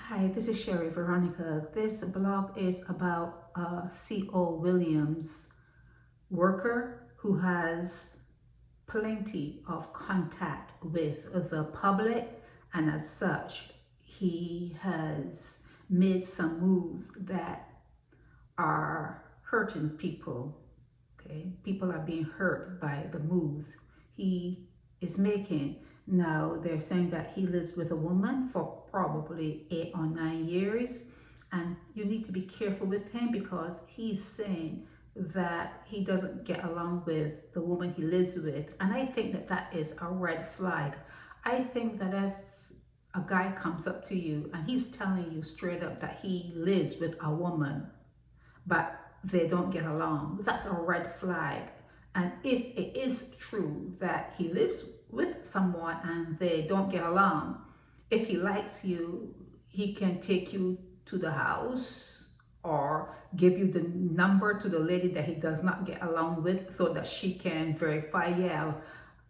Hi, this is Sherry Veronica. This blog is about C.O. Williams worker who has plenty of contact with the public, and as such, he has made some moves that are hurting people. Okay, people are being hurt by the moves he is making. Now they're saying that he lives with a woman for probably 8 or 9 years, and you need to be careful with him because he's saying that he doesn't get along with the woman he lives with, and I think that that is a red flag. I think that if a guy comes up to you and he's telling you straight up that he lives with a woman but they don't get along, that's a red flag. And if it is true that he lives with someone and they don't get along, if he likes you, he can take you to the house or give you the number to the lady that he does not get along with so that she can verify, yeah,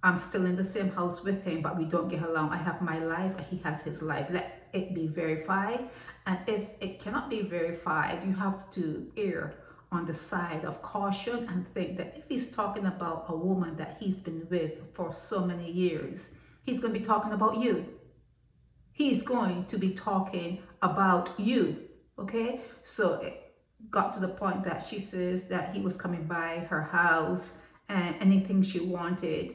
I'm still in the same house with him, but we don't get along. I have my life and he has his life. Let it be verified. And if it cannot be verified, you have to err on the side of caution and think that if he's talking about a woman that he's been with for so many years, he's going to be talking about you. He's going to be talking about you. Okay? So it got to the point that she says that he was coming by her house and anything she wanted,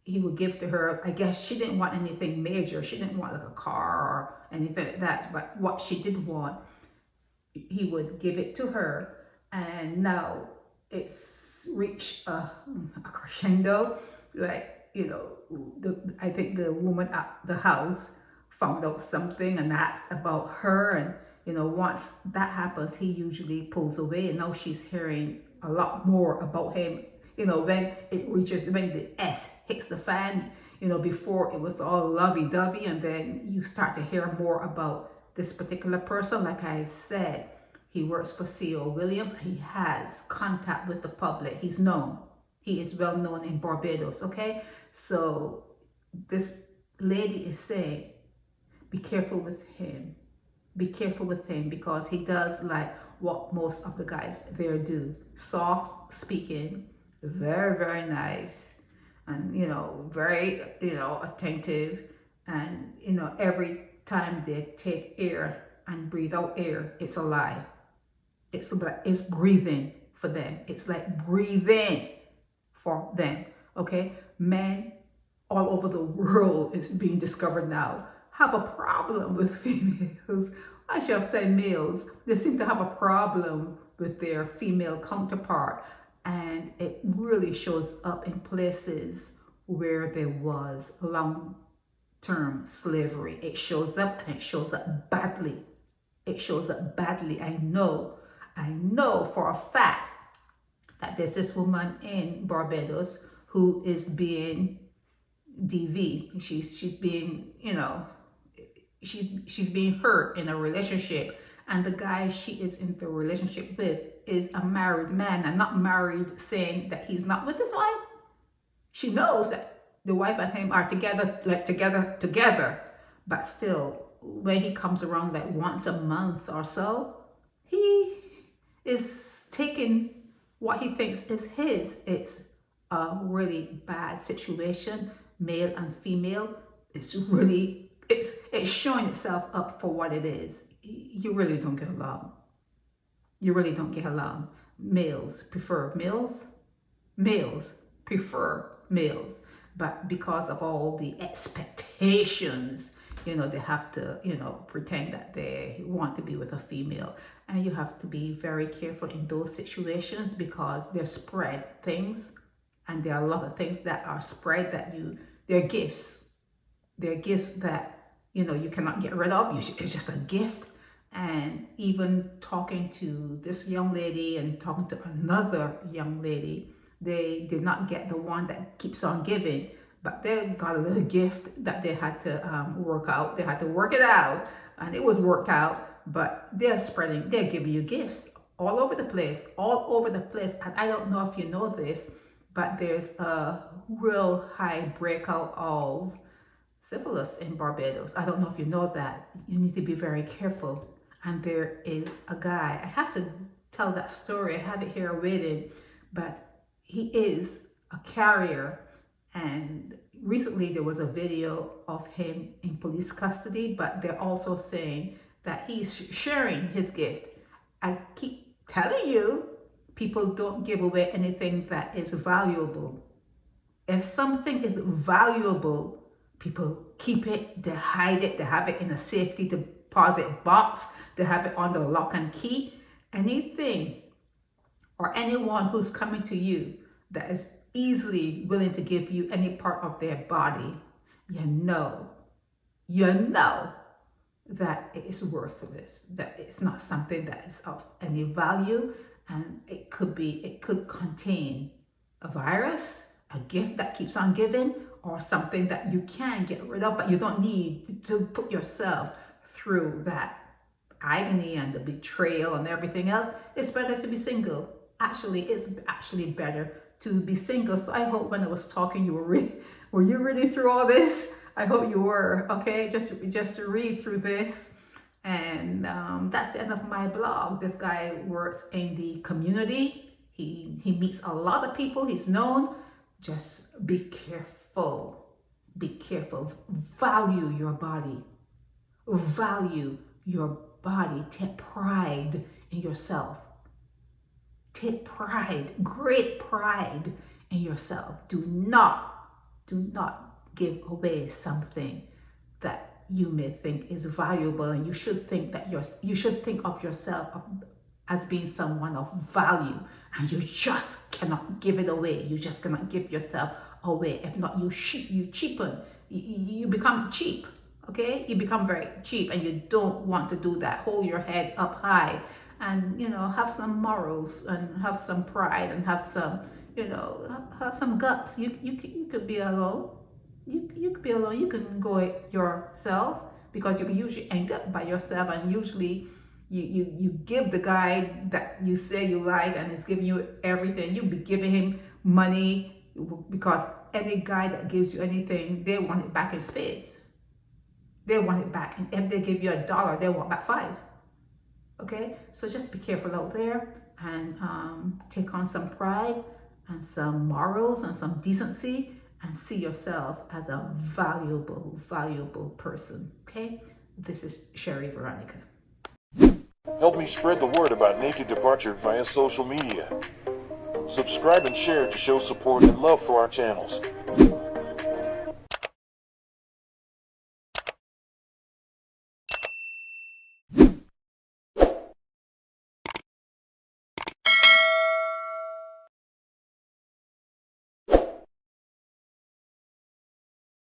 he would give to her. I guess she didn't want anything major. She didn't want like a car or anything like that. But what she did want, he would give it to her. And now it's reached a crescendo. Like, I think the woman at the house found out something and asked about her. And, once that happens, he usually pulls away. And now she's hearing a lot more about him. When the S hits the fan, before it was all lovey-dovey, and then you start to hear more about this particular person. Like I said, he works for C.O. Williams. He has contact with the public. He's known. He is well known in Barbados, okay? So this lady is saying, be careful with him. Be careful with him because he does like what most of the guys there do. Soft speaking, very, very nice, and very attentive, and every time they take air and breathe out air, it's a lie. It's breathing for them. It's like breathing for them. Okay, men all over the world is being discovered now have a problem with females. I should have said males. They seem to have a problem with their female counterpart. And it really shows up in places where there was long-term slavery. It shows up, and it shows up badly. It shows up badly. I know for a fact that there's this woman in Barbados who is being DV. She's being, she's being hurt in a relationship. And the guy she is in the relationship with is a married man, and not married saying that he's not with his wife. She knows that the wife and him are together, like together. But still, when he comes around like once a month or so, he is taking what he thinks is his. It's a really bad situation, male and female. It's showing itself up for what it is. You really don't get along. You really don't get along. Males prefer males. Males prefer males. But because of all the expectations, they have to, pretend that they want to be with a female. And you have to be very careful in those situations because they're spread things. And there are a lot of things that are spread that they're gifts. They're gifts that, you cannot get rid of. It's just a gift. And even talking to this young lady and talking to another young lady, they did not get the one that keeps on giving, but they got a little gift that they had to work out. They had to work it out, and it was worked out, but they're giving you gifts all over the place. And I don't know if you know this, but there's a real high breakout of syphilis in Barbados. I don't know if you know that. You need to be very careful. And there is a guy, I have to tell that story. I have it here waited, but he is a carrier. And recently there was a video of him in police custody, but they're also saying that he's sharing his gift. I keep telling you, people don't give away anything that is valuable. If something is valuable, people keep it, they hide it, they have it in a safety deposit box, they have it on the lock and key. Anything or anyone who's coming to you that is easily willing to give you any part of their body, you know that it is worthless, that it's not something that is of any value, and it could contain a virus, a gift that keeps on giving, or something that you can get rid of, but you don't need to put yourself through that agony and the betrayal and everything else. It's better to be single. Actually, it's actually better to be single. So I hope when I was talking, were you ready through all this? I hope you were. Okay, just read through this. And that's the end of my blog. This guy works in the community. He meets a lot of people. He's known. Just be careful. Be careful. Value your body. Value your body. Take pride in yourself. Take pride, great pride in yourself. Do not give away something that you may think is valuable, and you should think of yourself as being someone of value, and you just cannot give it away. You just cannot give yourself away. If not, you cheapen. You become cheap. Okay, you become very cheap, and you don't want to do that. Hold your head up high, and have some morals, and have some pride, and have some have some guts. You could be alone. You could be alone. You can go it yourself, because you can usually end up by yourself, and usually you give the guy that you say you like and is giving you everything. You be giving him money, because any guy that gives you anything, they want it back in spades. They want it back, and if they give you $1, they want back 5. Okay, so just be careful out there, and take on some pride and some morals and some decency, and see yourself as a valuable person. Okay, this is Sherry Veronica. Help me spread the word about Naked Departure via social media. Subscribe and share to show support and love for our channels.